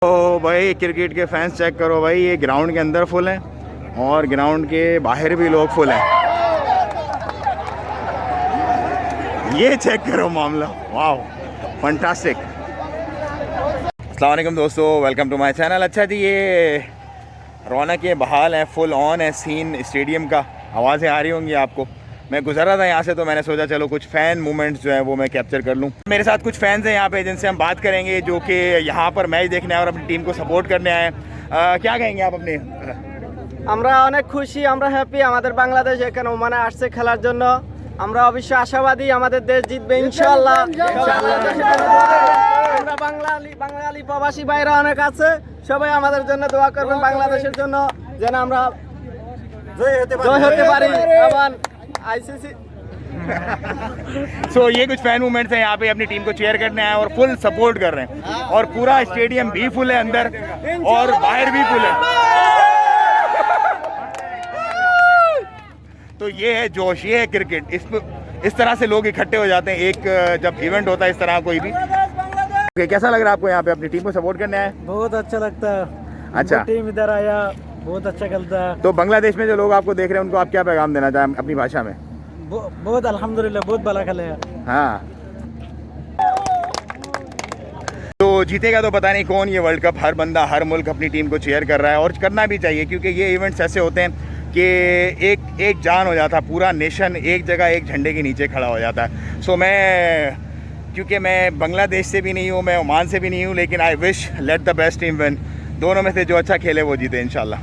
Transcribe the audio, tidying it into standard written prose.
तो भाई क्रिकेट के फैंस चेक करो भाई, ये ग्राउंड के अंदर फुल हैं और ग्राउंड के बाहर भी लोग फुल हैं। ये चेक करो मामला, वाह फंटास्टिक। अस्सलाम वालेकुम दोस्तों, वेलकम टू माय चैनल। अच्छा जी, ये रौनक ये बहाल है, फुल ऑन है सीन स्टेडियम का। आवाज़ें आ रही होंगी आपको। मैं गुजर रहा था यहाँ से तो मैंने सोचा चलो कुछ फ़ैन मूवमेंट्स जो है वो मैं कैप्चर कर लूँ। मेरे साथ कुछ फ़ैन्स हैं यहाँ पे जिनसे हम बात करेंगे, जो कि यहाँ पर मैच देखने आए और अपनी टीम को सपोर्ट करने आए। क्या कहेंगे आप अपने? আমরা অনেক খুশি, আমরা হ্যাপি। আমাদের বাংলাদেশ এখানে ওমানে আসছে খেলার জন্য। আমরা অবশ্যই আশাবাদী আমাদের দেশ জিতবে ইনশাআল্লাহ। আমরা বাঙালি প্রবাসী ভাইরা অনেক আছে, সবাই আমাদের জন্য দোয়া করবেন বাংলাদেশের জন্য, যেন আমরা জয় হতে পারি। আবার আইসিসি सो ये कुछ फैन मूवमेंट्स हैं यहाँ पे, अपनी टीम को चेयर करने आए और फुल सपोर्ट कर रहे हैं। और पूरा स्टेडियम भी फुल है अंदर और बाहर भी फुल है। तो ये है जोश, ये है क्रिकेट। इस तरह से लोग इकट्ठे हो जाते हैं एक जब इवेंट होता है इस तरह कोई भी। कैसा लग रहा है आपको यहाँ पे अपनी टीम को सपोर्ट करने आए? बहुत अच्छा लगता है। अच्छा, टीम इधर आया, बहुत अच्छा खेलता है। तो बांग्लादेश में जो लोग आपको देख रहे हैं उनको आप क्या पैगाम देना चाहें अपनी भाषा में? बहुत अल्हम्दुलिल्लाह, बहुत भला खेले हैं। हाँ, तो जीतेगा तो पता नहीं कौन ये वर्ल्ड कप। हर बंदा, हर मुल्क अपनी टीम को चेयर कर रहा है और करना भी चाहिए, क्योंकि ये इवेंट्स ऐसे होते हैं कि एक जान हो जाता है, पूरा नेशन एक जगह एक झंडे के नीचे खड़ा हो जाता है। सो मैं, क्योंकि मैं बांग्लादेश से भी नहीं हूँ, मैं ओमान से भी नहीं हूँ, लेकिन I wish let the best team win. दोनों में से जो अच्छा खेले वो जीते इंशाल्लाह।